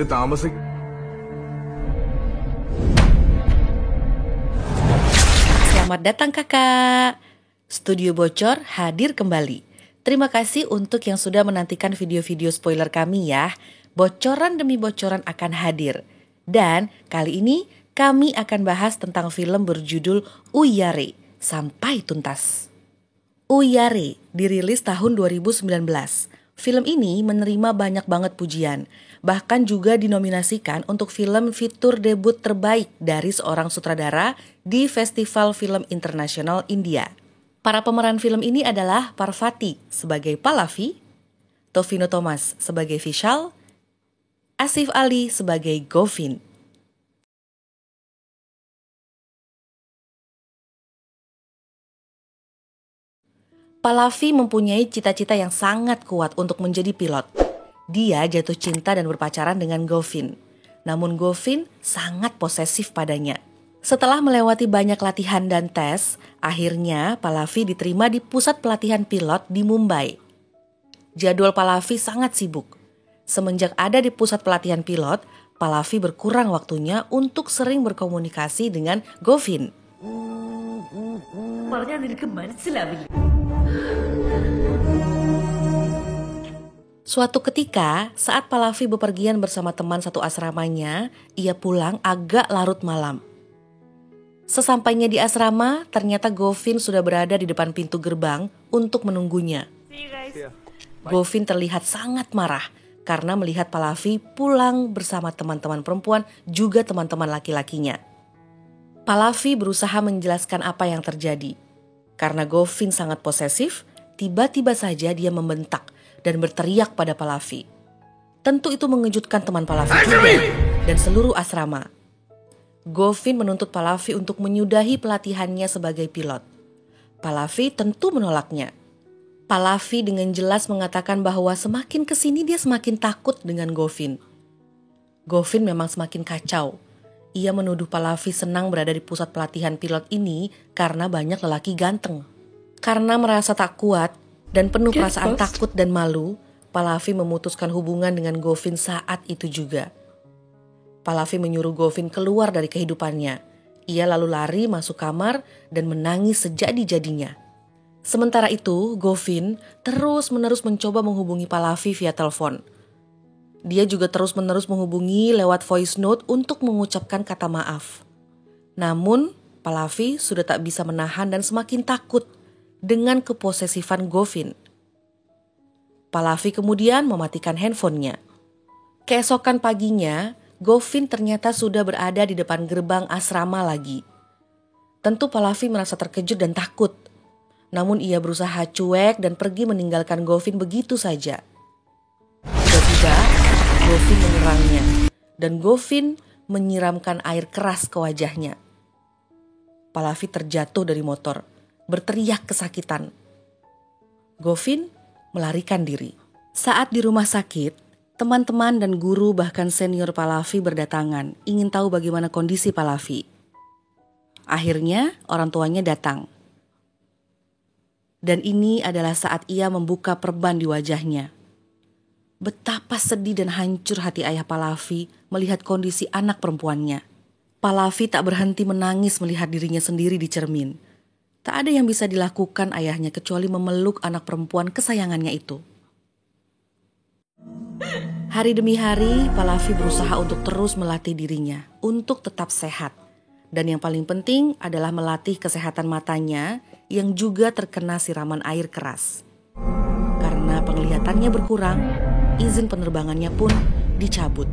പേര് Selamat datang kakak. Studio Bocor hadir kembali. Terima kasih untuk yang sudah menantikan video-video spoiler kami ya. Bocoran demi bocoran akan hadir. Dan kali ini kami akan bahas tentang film berjudul Uyare sampai tuntas. Uyare dirilis tahun 2019. Film ini menerima banyak banget pujian. Bahkan juga dinominasikan untuk film fitur debut terbaik dari seorang sutradara di Festival Film Internasional India. Para pemeran film ini adalah Parvati sebagai Pallavi, Tovino Thomas sebagai Vishal, Asif Ali sebagai Govin. Pallavi mempunyai cita-cita yang sangat kuat untuk menjadi pilot. Dia jatuh cinta dan berpacaran dengan Govin. Namun Govin sangat posesif padanya. Setelah melewati banyak latihan dan tes, akhirnya Pallavi diterima di pusat pelatihan pilot di Mumbai. Jadwal Pallavi sangat sibuk. Semenjak ada di pusat pelatihan pilot, Pallavi berkurang waktunya untuk sering berkomunikasi dengan Govin. Suatu ketika, saat Pallavi bepergian bersama teman satu asramanya, ia pulang agak larut malam. Sesampainya di asrama, ternyata Govin sudah berada di depan pintu gerbang untuk menunggunya. Govin terlihat sangat marah karena melihat Pallavi pulang bersama teman-teman perempuan juga teman-teman laki-lakinya. Pallavi berusaha menjelaskan apa yang terjadi. Karena Govin sangat posesif, tiba-tiba saja dia membentak dan berteriak pada Pallavi. Tentu itu mengejutkan teman Pallavi juga dan seluruh asrama. Govin menuntut Pallavi untuk menyudahi pelatihannya sebagai pilot. Pallavi tentu menolaknya. Pallavi dengan jelas mengatakan bahwa semakin kesini dia semakin takut dengan Govin. Govin memang semakin kacau. Ia menuduh Pallavi senang berada di pusat pelatihan pilot ini karena banyak lelaki ganteng. Karena merasa tak kuat dan penuh perasaan takut dan malu, Pallavi memutuskan hubungan dengan Govin saat itu juga. Pallavi menyuruh Govin keluar dari kehidupannya. Ia lalu lari masuk kamar dan menangis sejadi-jadinya. Sementara itu, Govin terus-menerus mencoba menghubungi Pallavi via telepon. Dia juga terus-menerus menghubungi lewat voice note untuk mengucapkan kata maaf. Namun, Pallavi sudah tak bisa menahan dan semakin takut dengan keposesifan Govin. Pallavi kemudian mematikan handphonenya. Keesokan paginya, Govin ternyata sudah berada di depan gerbang asrama lagi. Tentu Pallavi merasa terkejut dan takut. Namun ia berusaha cuek dan pergi meninggalkan Govin begitu saja. Tiba-tiba, Govin menyerangnya dan Govin menyiramkan air keras ke wajahnya. Pallavi terjatuh dari motor, berteriak kesakitan. Govin melarikan diri. Saat di rumah sakit, teman-teman dan guru bahkan senior Pallavi berdatangan ingin tahu bagaimana kondisi Pallavi. Akhirnya orang tuanya datang. Dan ini adalah saat ia membuka perban di wajahnya. Betapa sedih dan hancur hati ayah Pallavi melihat kondisi anak perempuannya. Pallavi tak berhenti menangis melihat dirinya sendiri di cermin. Tak ada yang bisa dilakukan ayahnya kecuali memeluk anak perempuan kesayangannya itu. Hari demi hari, Pallavi berusaha untuk terus melatih dirinya untuk tetap sehat. Dan yang paling penting adalah melatih kesehatan matanya yang juga terkena siraman air keras. Karena penglihatannya berkurang, izin penerbangannya pun dicabut.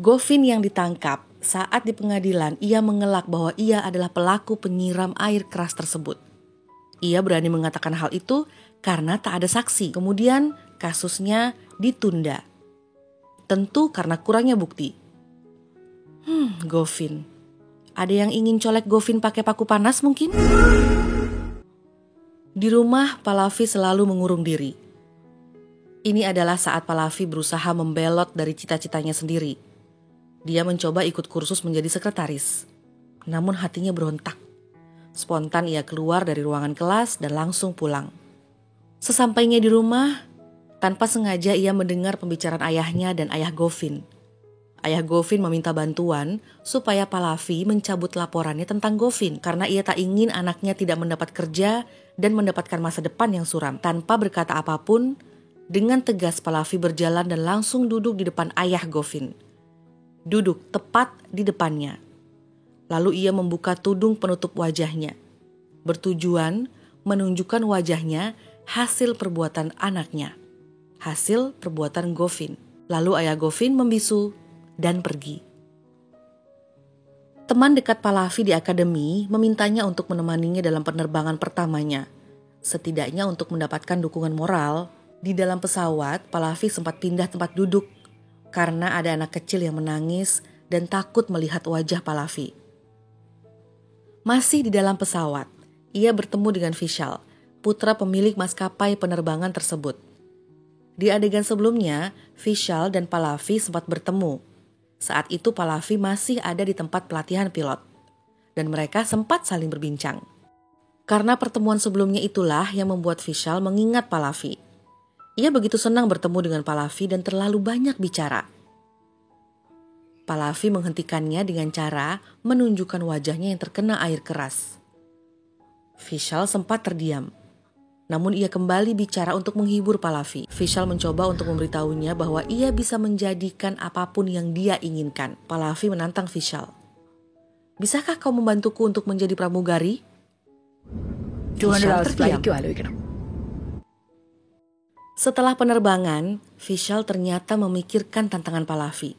Govin yang ditangkap saat di pengadilan, ia mengelak bahwa ia adalah pelaku penyiram air keras tersebut. Ia berani mengatakan hal itu karena tak ada saksi. Kemudian kasusnya ditunda. Tentu karena kurangnya bukti. Govin. Ada yang ingin colek Govin pakai paku panas mungkin? Di rumah, Pallavi selalu mengurung diri. Ini adalah saat Pallavi berusaha membelot dari cita-citanya sendiri. Dia mencoba ikut kursus menjadi sekretaris. Namun hatinya berontak. Spontan ia keluar dari ruangan kelas dan langsung pulang. Sesampainya di rumah, tanpa sengaja ia mendengar pembicaraan ayahnya dan ayah Govin. Ayah Govin meminta bantuan supaya Pallavi mencabut laporannya tentang Govin karena ia tak ingin anaknya tidak mendapat kerja dan mendapatkan masa depan yang suram. Tanpa berkata apapun, dengan tegas Pallavi berjalan dan langsung duduk di depan ayah Govin. Duduk tepat di depannya. Lalu ia membuka tudung penutup wajahnya, bertujuan menunjukkan wajahnya hasil perbuatan anaknya, hasil perbuatan Govin. Lalu ayah Govin membisu dan pergi. Teman dekat Pallavi di akademi memintanya untuk menemaninya dalam penerbangan pertamanya, setidaknya untuk mendapatkan dukungan moral. Di dalam pesawat, Pallavi sempat pindah tempat duduk karena ada anak kecil yang menangis dan takut melihat wajah Pallavi. Masih di dalam pesawat, ia bertemu dengan Vishal, putra pemilik maskapai penerbangan tersebut. Di adegan sebelumnya, Vishal dan Pallavi sempat bertemu. Saat itu Pallavi masih ada di tempat pelatihan pilot, dan mereka sempat saling berbincang. Karena pertemuan sebelumnya itulah yang membuat Vishal mengingat Pallavi. Ia begitu senang bertemu dengan Pallavi dan terlalu banyak bicara. Pallavi menghentikannya dengan cara menunjukkan wajahnya yang terkena air keras. Vishal sempat terdiam. Namun ia kembali bicara untuk menghibur Pallavi. Vishal mencoba untuk memberitahunya bahwa ia bisa menjadikan apapun yang dia inginkan. Pallavi menantang Vishal. Bisakah kau membantuku untuk menjadi pramugari? Vishal terdiam. Setelah penerbangan, Vishal ternyata memikirkan tantangan Pallavi.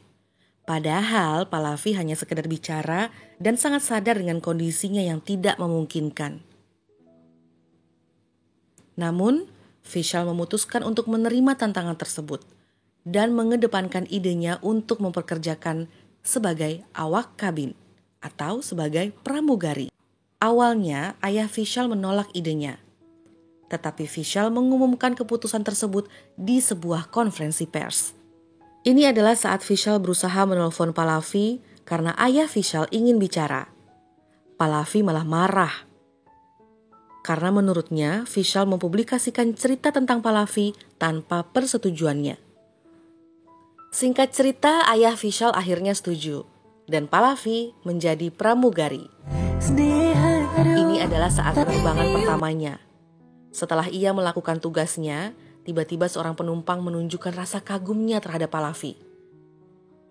Padahal Pallavi hanya sekedar bicara dan sangat sadar dengan kondisinya yang tidak memungkinkan. Namun, Vishal memutuskan untuk menerima tantangan tersebut dan mengedepankan idenya untuk mempekerjakan sebagai awak kabin atau sebagai pramugari. Awalnya, ayah Vishal menolak idenya. Tetapi Vishal mengumumkan keputusan tersebut di sebuah konferensi pers. Ini adalah saat Vishal berusaha menelpon Pallavi karena ayah Vishal ingin bicara. Pallavi malah marah. Karena menurutnya Vishal mempublikasikan cerita tentang Pallavi tanpa persetujuannya. Singkat cerita, ayah Vishal akhirnya setuju dan Pallavi menjadi pramugari. Ini adalah saat penerbangan pertamanya. Setelah ia melakukan tugasnya, tiba-tiba seorang penumpang menunjukkan rasa kagumnya terhadap Pallavi.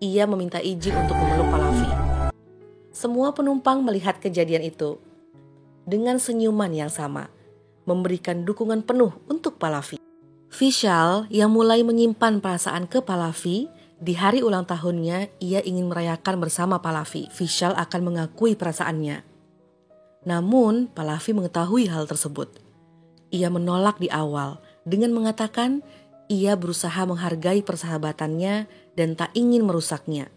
Ia meminta izin untuk memeluk Pallavi. Semua penumpang melihat kejadian itu dengan senyuman yang sama, memberikan dukungan penuh untuk Pallavi. Vishal yang mulai menyimpan perasaan ke Pallavi, di hari ulang tahunnya ia ingin merayakan bersama Pallavi. Vishal akan mengakui perasaannya. Namun Pallavi mengetahui hal tersebut. Ia menolak di awal dengan mengatakan ia berusaha menghargai persahabatannya dan tak ingin merusaknya.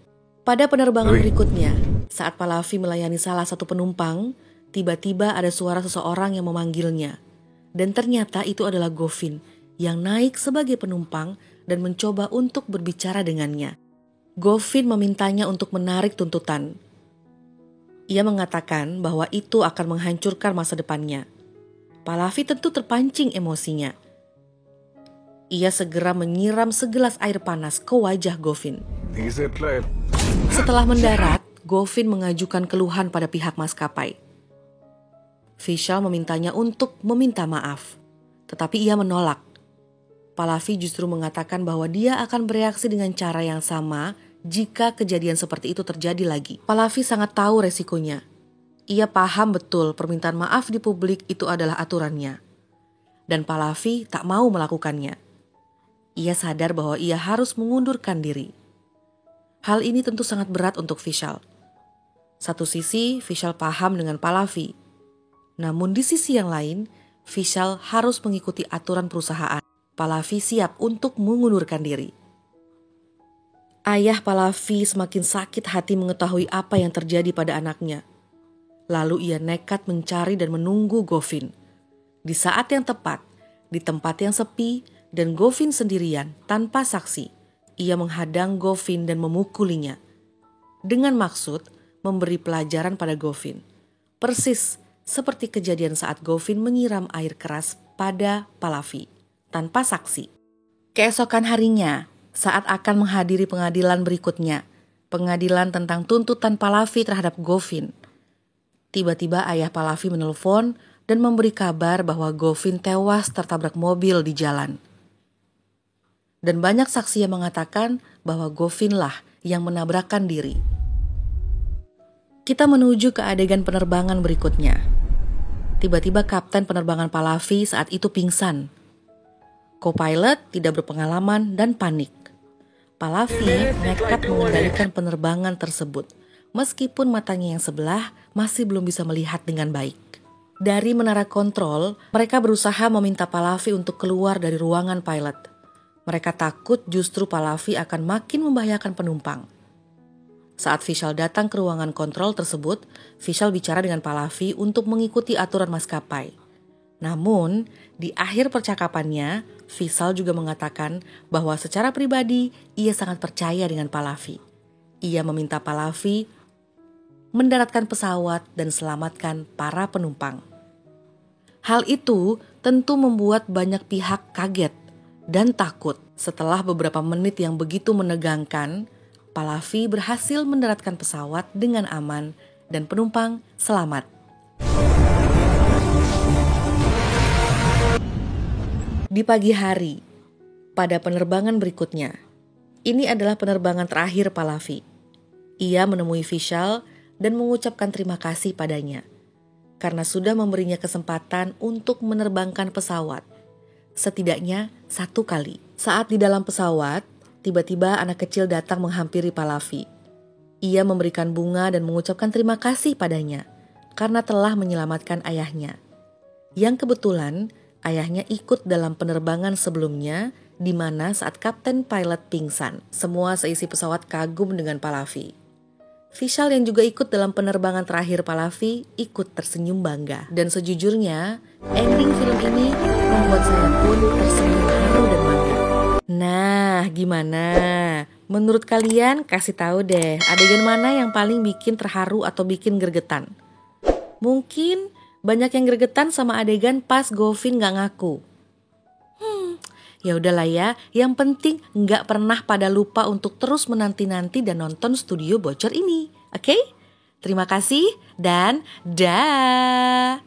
Pada penerbangan berikutnya, saat Pallavi melayani salah satu penumpang, tiba-tiba ada suara seseorang yang memanggilnya. Dan ternyata itu adalah Govin yang naik sebagai penumpang dan mencoba untuk berbicara dengannya. Govin memintanya untuk menarik tuntutan. Ia mengatakan bahwa itu akan menghancurkan masa depannya. Pallavi tentu terpancing emosinya. Ia segera menyiram segelas air panas ke wajah Govin. Setelah mendarat, Govin mengajukan keluhan pada pihak maskapai. Vishal memintanya untuk meminta maaf, tetapi ia menolak. Pallavi justru mengatakan bahwa dia akan bereaksi dengan cara yang sama jika kejadian seperti itu terjadi lagi. Pallavi sangat tahu resikonya. Ia paham betul permintaan maaf di publik itu adalah aturannya. Dan Pallavi tak mau melakukannya. Ia sadar bahwa ia harus mengundurkan diri. Hal ini tentu sangat berat untuk Vishal. Satu sisi, Vishal paham dengan Pallavi. Namun di sisi yang lain, Vishal harus mengikuti aturan perusahaan. Pallavi siap untuk mengundurkan diri. Ayah Pallavi semakin sakit hati mengetahui apa yang terjadi pada anaknya. Lalu ia nekat mencari dan menunggu Govin. Di saat yang tepat, di tempat yang sepi dan Govin sendirian tanpa saksi, ia menghadang Govin dan memukulinya. Dengan maksud memberi pelajaran pada Govin. Persis seperti kejadian saat Govin menyiram air keras pada Pallavi tanpa saksi. Keesokan harinya, saat akan menghadiri pengadilan berikutnya, pengadilan tentang tuntutan Pallavi terhadap Govin. Tiba-tiba ayah Pallavi menelpon dan memberi kabar bahwa Govin tewas tertabrak mobil di jalan. Dan banyak saksi yang mengatakan bahwa Govin lah yang menabrakkan diri. Kita menuju ke adegan penerbangan berikutnya. Tiba-tiba kapten penerbangan Pallavi saat itu pingsan. Co-pilot tidak berpengalaman dan panik. Pallavi nekat mengendalikan penerbangan tersebut, meskipun matanya yang sebelah masih belum bisa melihat dengan baik. Dari menara kontrol, mereka berusaha meminta Pallavi untuk keluar dari ruangan pilot. Mereka takut justru Pallavi akan makin membahayakan penumpang. Saat Vishal datang ke ruangan kontrol tersebut, Vishal bicara dengan Pallavi untuk mengikuti aturan maskapai. Namun, di akhir percakapannya, Vishal juga mengatakan bahwa secara pribadi ia sangat percaya dengan Pallavi. Ia meminta Pallavi mendaratkan pesawat dan selamatkan para penumpang. Hal itu tentu membuat banyak pihak kaget dan takut. Setelah beberapa menit yang begitu menegangkan, Pallavi berhasil mendaratkan pesawat dengan aman dan penumpang selamat. Di pagi hari, pada penerbangan berikutnya, ini adalah penerbangan terakhir Pallavi. Ia menemui Vishal dan mengucapkan terima kasih padanya karena sudah memberinya kesempatan untuk menerbangkan pesawat, setidaknya 1 kali. Saat di dalam pesawat, tiba-tiba anak kecil datang menghampiri Pallavi. Ia memberikan bunga dan mengucapkan terima kasih padanya karena telah menyelamatkan ayahnya. Yang kebetulan ayahnya ikut dalam penerbangan sebelumnya di mana saat kapten pilot pingsan. Semua seisi pesawat kagum dengan Pallavi. Vishal yang juga ikut dalam penerbangan terakhir Pallavi ikut tersenyum bangga. Dan sejujurnya, ending film ini membuat saya pun tersenyum haru dan bangga. Nah, gimana? Menurut kalian kasih tahu deh, adegan mana yang paling bikin terharu atau bikin gregetan? Mungkin banyak yang gregetan sama adegan pas Govin gak ngaku. Ya udahlah ya, yang penting nggak pernah pada lupa untuk terus menanti-nanti dan nonton Studio Bocor ini. Oke? Terima kasih dan dah.